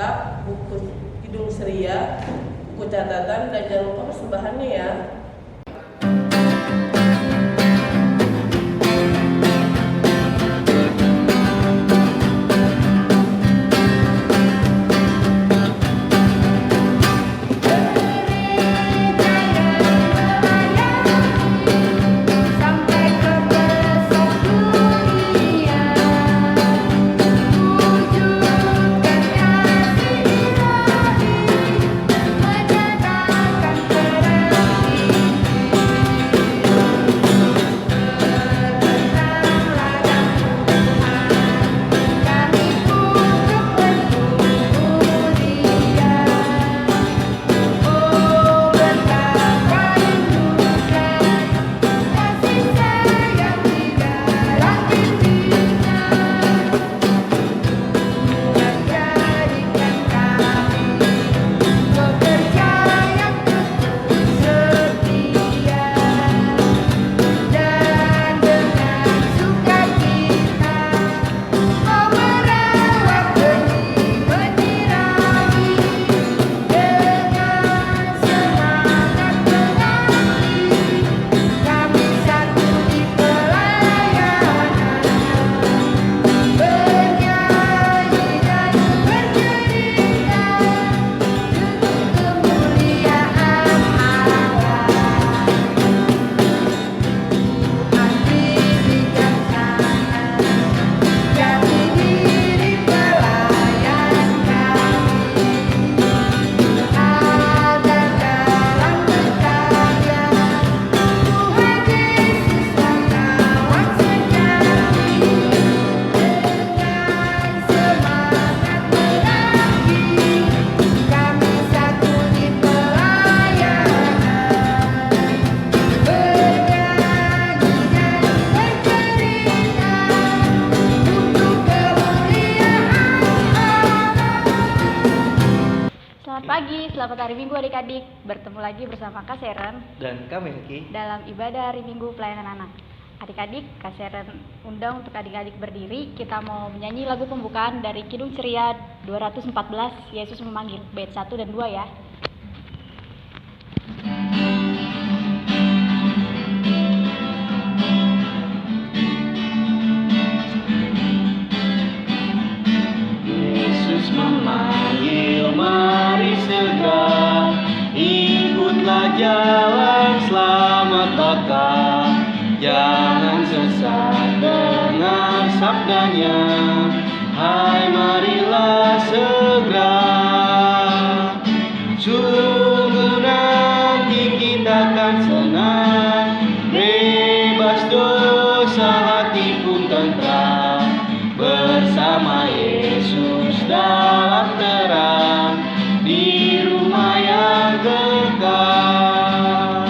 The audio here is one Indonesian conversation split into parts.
Alkitab, buku Kidung Seria, buku catatan, dan jangan lupa persembahannya ya. Selamat hari Minggu adik-adik. Bertemu lagi bersama Kak Seren dan kami Heki dalam ibadah hari Minggu pelayanan anak. Adik-adik, Kak Seren undang untuk adik-adik berdiri. Kita mau menyanyi lagu pembukaan dari Kidung Ceria 214, Yesus Memanggil, bait 1 dan 2 ya. Yesus memanggil, mari segera ikutlah jalan selamat Bapa. Jangan sesat, dengar sabdanya. Hai, marilah segera. Sungguh nanti kita akan senang, bebas dosa, hati pun tentram, bersama Yesus dalam terang, di rumah yang kekal.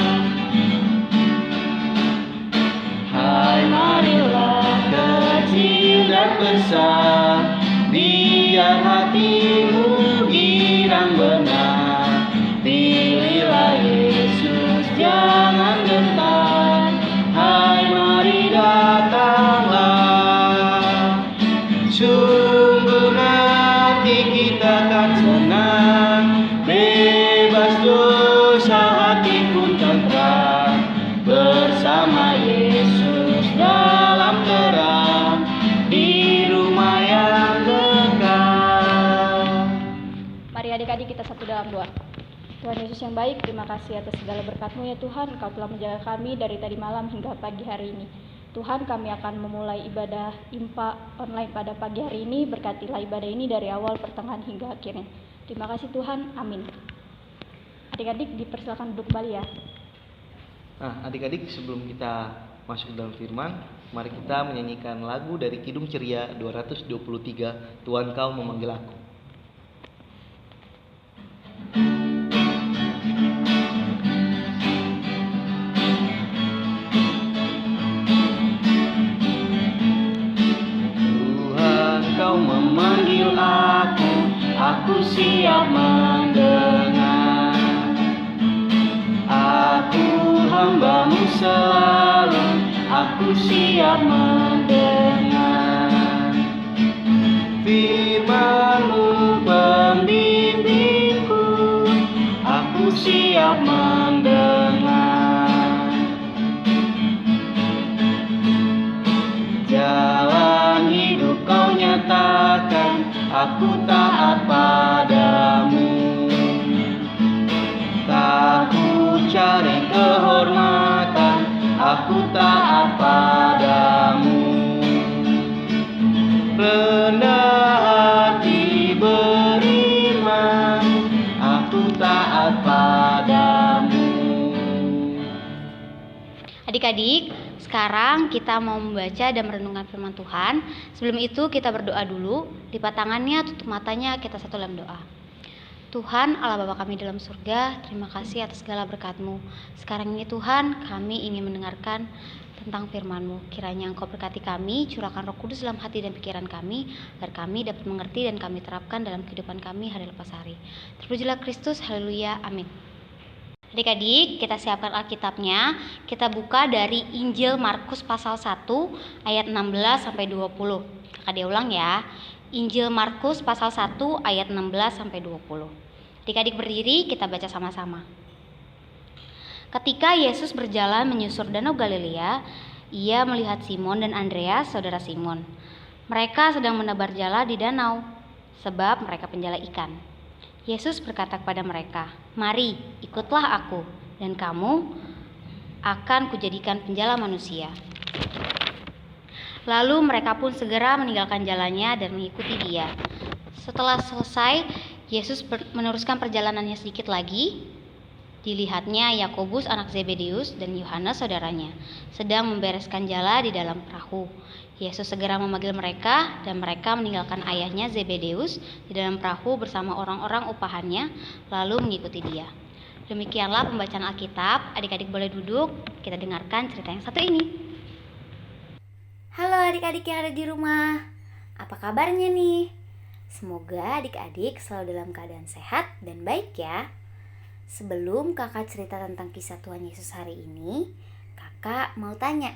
Hai, marilah kecil dan besar, biar hatimu girang benar. Pilihlah Yesus, jangan gentar. Hai, mari datanglah. Sungguh nanti kita akan senang, bebas dosa, hati pun tentram, bersama Yesus dalam terang, di rumah yang kekal. Mari adik-adik kita satu dalam doa. Tuhan Yesus yang baik, terima kasih atas segala berkat-Mu ya Tuhan. Kau telah menjaga kami dari tadi malam hingga pagi hari ini. Tuhan, kami akan memulai ibadah IMPA online pada pagi hari ini. Berkatilah ibadah ini dari awal, pertengahan hingga akhirnya. Terima kasih Tuhan, amin. Adik-adik dipersilakan duduk kembali ya. Nah, adik-adik, sebelum kita masuk dalam firman, mari kita menyanyikan lagu dari Kidung Ceria 223, Tuhan Kau Memanggil Aku. Tuhan Kau memanggil aku siap mendengar. Aku hamba-Mu selalu, aku siap mendengar. Firman-Mu pembimbing siap mendengar. Jalan hidup kau nyatakan, aku taat padamu. Tak ku cari kehormatan, aku taat padamu. Rendah hati beriman, aku taat padamu. Adik-adik, sekarang kita mau membaca dan merenungkan firman Tuhan. Sebelum itu kita berdoa dulu. Lipat tangannya, tutup matanya, kita satu dalam doa. Tuhan Allah Bapa kami dalam surga, terima kasih atas segala berkat-Mu. Sekarang ini Tuhan, kami ingin mendengarkan tentang firman-Mu. Kiranya Engkau berkati kami, curahkan Roh Kudus dalam hati dan pikiran kami, agar kami dapat mengerti dan kami terapkan dalam kehidupan kami hari lepas hari. Terpujilah Kristus, haleluya, amin. Adik-adik, kita siapkan Alkitabnya. Kita buka dari Injil Markus pasal 1 ayat 16 sampai 20. Kakak dia ulang ya. Injil Markus pasal 1 ayat 16 sampai 20. Adik-adik berdiri, kita baca sama-sama. Ketika Yesus berjalan menyusur Danau Galilea, ia melihat Simon dan Andreas, saudara Simon. Mereka sedang menebar jala di danau, sebab mereka penjala ikan. Yesus berkata kepada mereka, "Mari, ikutlah aku, dan kamu akan kujadikan penjala manusia." Lalu mereka pun segera meninggalkan jalannya dan mengikuti Dia. Setelah selesai, Yesus meneruskan perjalanannya sedikit lagi. Dilihatnya Yakobus anak Zebedeus dan Yohanes saudaranya sedang membereskan jala di dalam perahu. Yesus segera memanggil mereka dan mereka meninggalkan ayahnya Zebedeus di dalam perahu bersama orang-orang upahannya lalu mengikuti Dia. Demikianlah pembacaan Alkitab. Adik-adik boleh duduk, kita dengarkan cerita yang satu ini. Halo adik-adik yang ada di rumah, apa kabarnya nih? Semoga adik-adik selalu dalam keadaan sehat dan baik ya. Sebelum kakak cerita tentang kisah Tuhan Yesus hari ini, kakak mau tanya,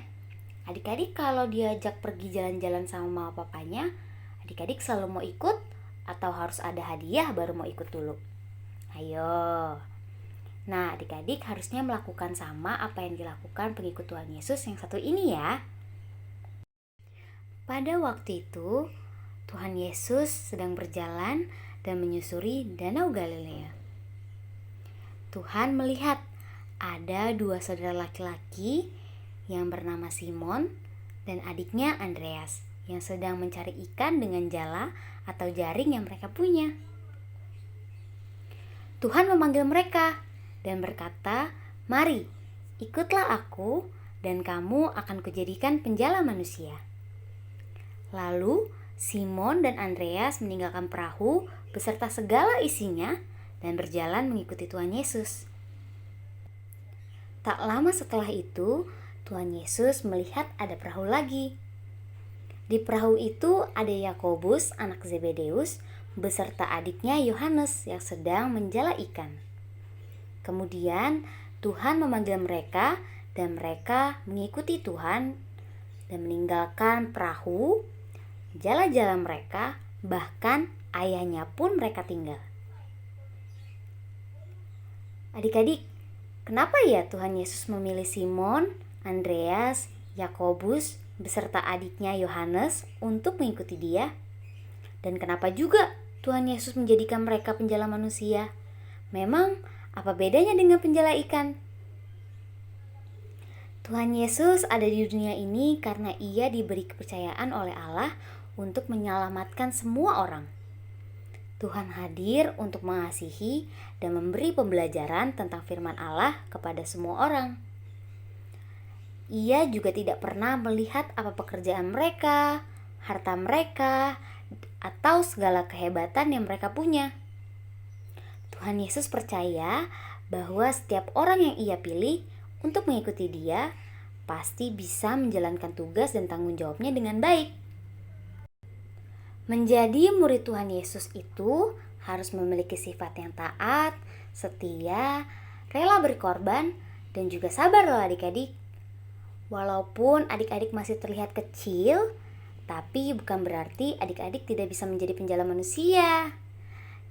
adik-adik kalau diajak pergi jalan-jalan sama mama papanya, adik-adik selalu mau ikut atau harus ada hadiah baru mau ikut dulu? Ayo. Nah, adik-adik harusnya melakukan sama apa yang dilakukan pengikut Tuhan Yesus yang satu ini ya. Pada waktu itu, Tuhan Yesus sedang berjalan dan menyusuri Danau Galilea. Tuhan melihat ada dua saudara laki-laki yang bernama Simon dan adiknya Andreas yang sedang mencari ikan dengan jala atau jaring yang mereka punya. Tuhan memanggil mereka dan berkata, "Mari, ikutlah aku dan kamu akan kujadikan penjala manusia." Lalu Simon dan Andreas meninggalkan perahu beserta segala isinya dan berjalan mengikuti Tuhan Yesus. Tak lama setelah itu, Tuhan Yesus melihat ada perahu lagi. Di perahu itu ada Yakobus anak Zebedeus beserta adiknya Yohanes yang sedang menjala ikan. Kemudian Tuhan memanggil mereka dan mereka mengikuti Tuhan dan meninggalkan perahu, jala-jala mereka, bahkan ayahnya pun mereka tinggal. Adik-adik, kenapa ya Tuhan Yesus memilih Simon, Andreas, Yakobus beserta adiknya Yohanes untuk mengikuti Dia? Dan kenapa juga Tuhan Yesus menjadikan mereka penjala manusia? Memang apa bedanya dengan penjala ikan? Tuhan Yesus ada di dunia ini karena Ia diberi kepercayaan oleh Allah untuk menyelamatkan semua orang. Tuhan hadir untuk mengasihi dan memberi pembelajaran tentang firman Allah kepada semua orang. Ia juga tidak pernah melihat apa pekerjaan mereka, harta mereka, atau segala kehebatan yang mereka punya. Tuhan Yesus percaya bahwa setiap orang yang Ia pilih untuk mengikuti Dia pasti bisa menjalankan tugas dan tanggung jawabnya dengan baik. Menjadi murid Tuhan Yesus itu harus memiliki sifat yang taat, setia, rela berkorban, dan juga sabar loh adik-adik. Walaupun adik-adik masih terlihat kecil, tapi bukan berarti adik-adik tidak bisa menjadi penjala manusia.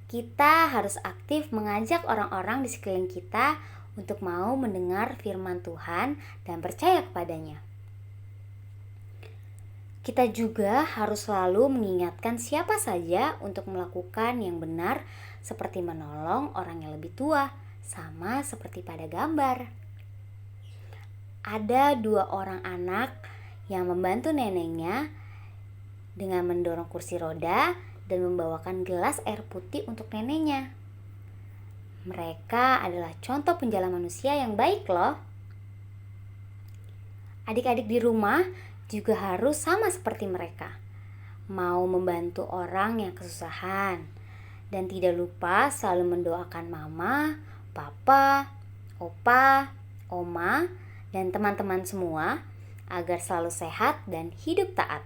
Kita harus aktif mengajak orang-orang di sekeliling kita untuk mau mendengar firman Tuhan dan percaya kepadanya. Kita juga harus selalu mengingatkan siapa saja untuk melakukan yang benar, seperti menolong orang yang lebih tua, sama seperti pada gambar. Ada 2 orang anak yang membantu neneknya dengan mendorong kursi roda dan membawakan gelas air putih untuk neneknya. Mereka adalah contoh penjala manusia yang baik loh. Adik-adik di rumah juga harus sama seperti mereka, mau membantu orang yang kesusahan, dan tidak lupa selalu mendoakan mama, papa, opa, oma, dan teman-teman semua agar selalu sehat dan hidup taat.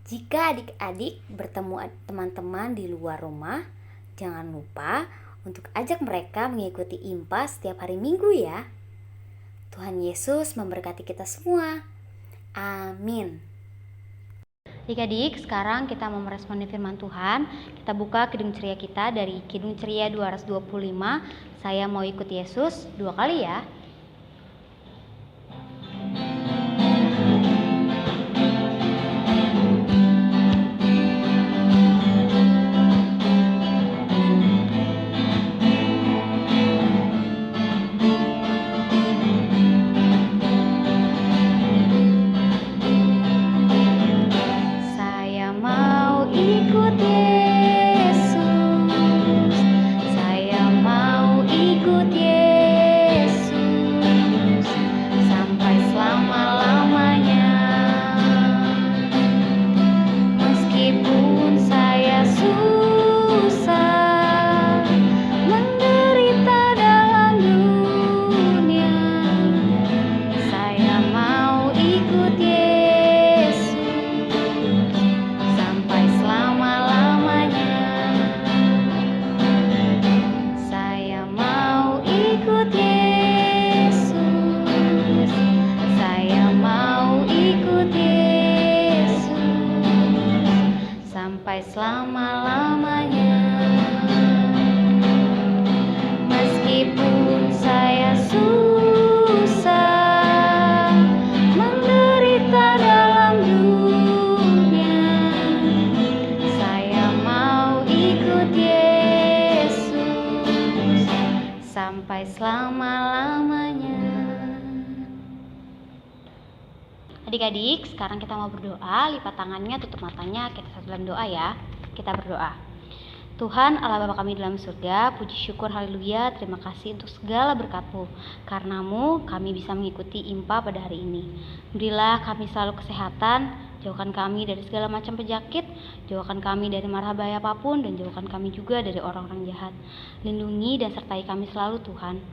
Jika adik-adik bertemu teman-teman di luar rumah, jangan lupa untuk ajak mereka mengikuti IMPA setiap hari Minggu ya. Tuhan Yesus memberkati kita semua. Amin. Adik-adik, sekarang kita mau meresponi firman Tuhan. Kita buka Kidung Ceria kita dari Kidung Ceria 225. Saya mau ikut Yesus 2 kali ya. Saya mau ikut Yesus. Saya mau ikut Yesus sampai selama-lamanya. Meskipun saya susah menderita dalam dunia, saya mau ikut Yesus sampai selama-lamanya. Saya mau ikut Yesus. Saya mau ikut Yesus sampai selama-lamanya. Meskipun saya susah menderita dalam dunia, saya mau ikut Yesus sampai selama-lamanya. Adik-adik, sekarang kita mau berdoa. Lipat tangannya, tutup matanya, kita satu dalam doa ya. Kita berdoa. Tuhan Allah Bapa kami dalam surga, puji syukur haleluya, terima kasih untuk segala berkat-Mu. Karenamu kami bisa mengikuti IMPA pada hari ini. Berilah kami selalu kesehatan, jauhkan kami dari segala macam penyakit, jauhkan kami dari mara bahaya apapun, dan jauhkan kami juga dari orang-orang jahat. Lindungi dan sertai kami selalu Tuhan.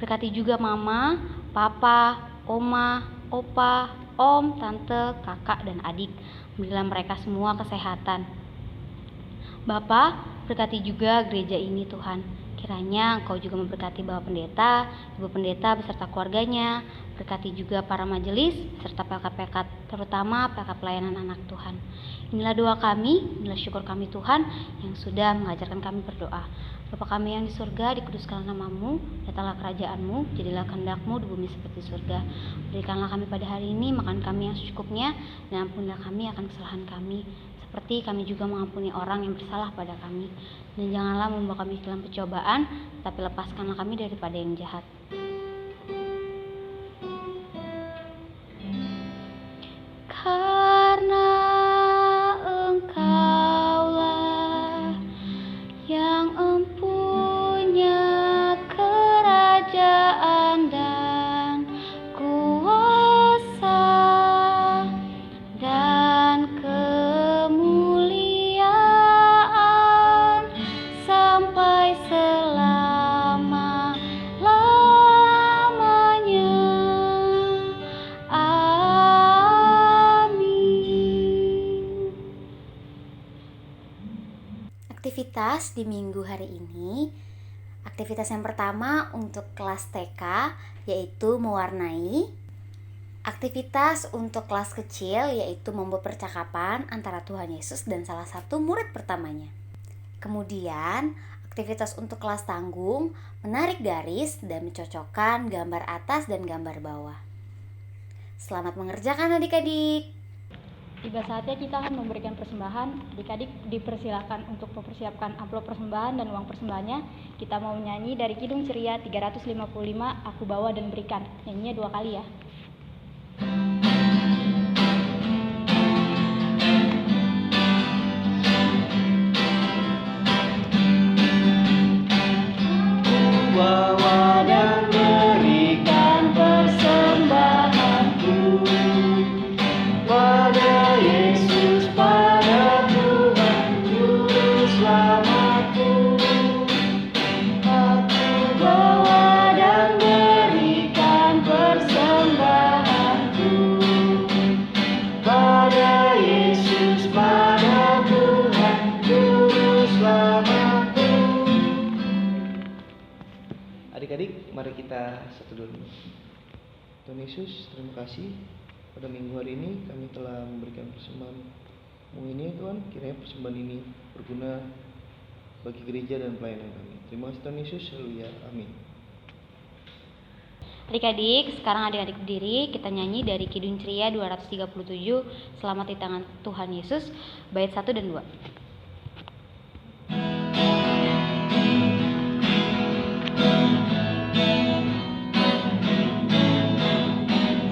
Berkati juga mama, papa, oma, opa, om, tante, kakak, dan adik. Berilah mereka semua kesehatan. Bapa, berkati juga gereja ini Tuhan. Kiranya Engkau juga memberkati Bapak Pendeta, Ibu Pendeta beserta keluarganya. Berkati juga para majelis serta PLK-PLK, terutama PLK pelayanan anak Tuhan. Inilah doa kami, inilah syukur kami Tuhan yang sudah mengajarkan kami berdoa. Bapa kami yang di surga, dikuduskanlah nama-Mu, datanglah kerajaan-Mu, jadilah kehendak-Mu di bumi seperti surga. Berikanlah kami pada hari ini makan kami yang secukupnya, dan ampunilah kami akan kesalahan kami, seperti kami juga mengampuni orang yang bersalah pada kami. Dan janganlah membawa kami dalam pencobaan, tapi lepaskanlah kami daripada yang jahat. Karena Engkaulah yang empunya kerajaan dan kuasa dan kemuliaan sampai selama-lamanya. Amin. Aktivitas di minggu hari ini. Aktivitas yang pertama untuk kelas TK yaitu mewarnai. Aktivitas untuk kelas kecil yaitu membuat percakapan antara Tuhan Yesus dan salah satu murid pertamanya. Kemudian, aktivitas untuk kelas tanggung, menarik garis dan mencocokkan gambar atas dan gambar bawah. Selamat mengerjakan adik-adik. Tiba saatnya kita akan memberikan persembahan. Adik-adik dipersilakan untuk mempersiapkan amplop persembahan dan uang persembahannya. Kita mau menyanyi dari Kidung Ceria 355, Aku Bawa dan Berikan. Nyanyinya 2 kali ya. Bawa dan berikan persembahanku pada Yesus, pada Tuhan Juru Selamatku. Aku bawa dan berikan persembahanku pada Yesus, pada Tuhan Juru Selamatku. Adik-adik, mari kita satu dulu. Tuhan Yesus, terima kasih pada minggu hari ini kami telah memberikan persembahan-Mu ini ya Tuhan. Kiranya persembahan ini berguna bagi gereja dan pelayanan kami. Terima kasih Tuhan Yesus, haleluya, amin. Adik-adik, sekarang adik-adik berdiri, kita nyanyi dari Kidung Ceria 237, Selamat di Tangan Tuhan Yesus, bait 1 dan 2.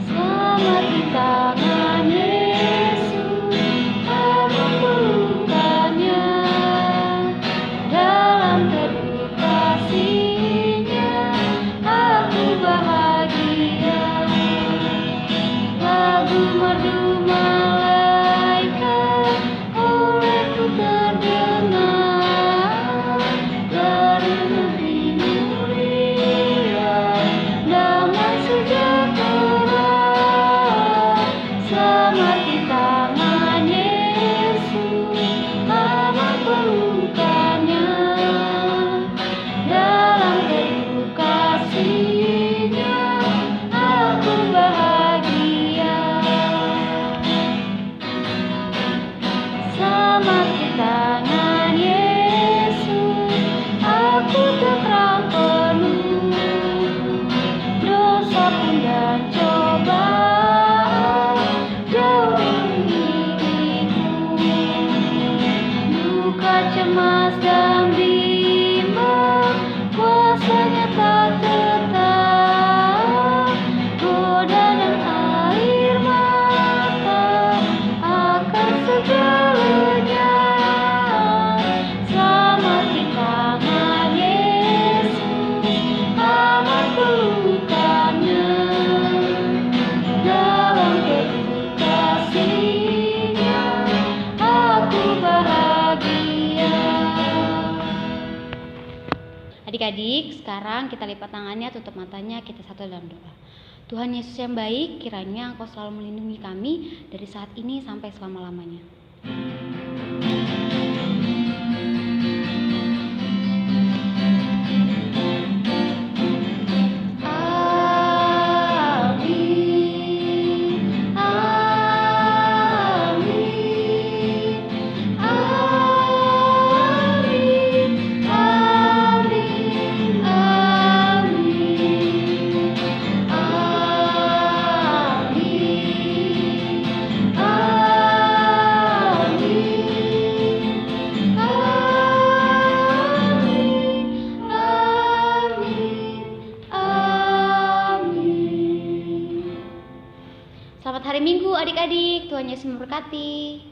Selamat di tangan Yesus, aku pelukannya, dalam teduh kasih-Nya aku bahagia. Lagu merdu malaikat olehku terdengar, dari negeri mulia damai sejahtera. Selamat di tangan Yesus, aman pelukannya, dalam teduh kasih-Nya aku bahagia. Selamat di tangan Yesus, aku terang penuh, dosa pun dan cobaan jauhi diriku. Duka, cemas, dan bimbang, kuasanya tak tetap. Goda dan air mata akan segalanya. Selamat di tangan Yesus, aman pelukannya, dalam teduh kasih-Nya aku bahagia. Adik-adik, sekarang kita lipat tangannya, tutup matanya, kita satu dalam doa. Tuhan Yesus yang baik, kiranya Engkau selalu melindungi kami dari saat ini sampai selama-lamanya. Amin, amin, amin, amin, Selamat hari Minggu adik-adik, Tuhan Yesus memberkati.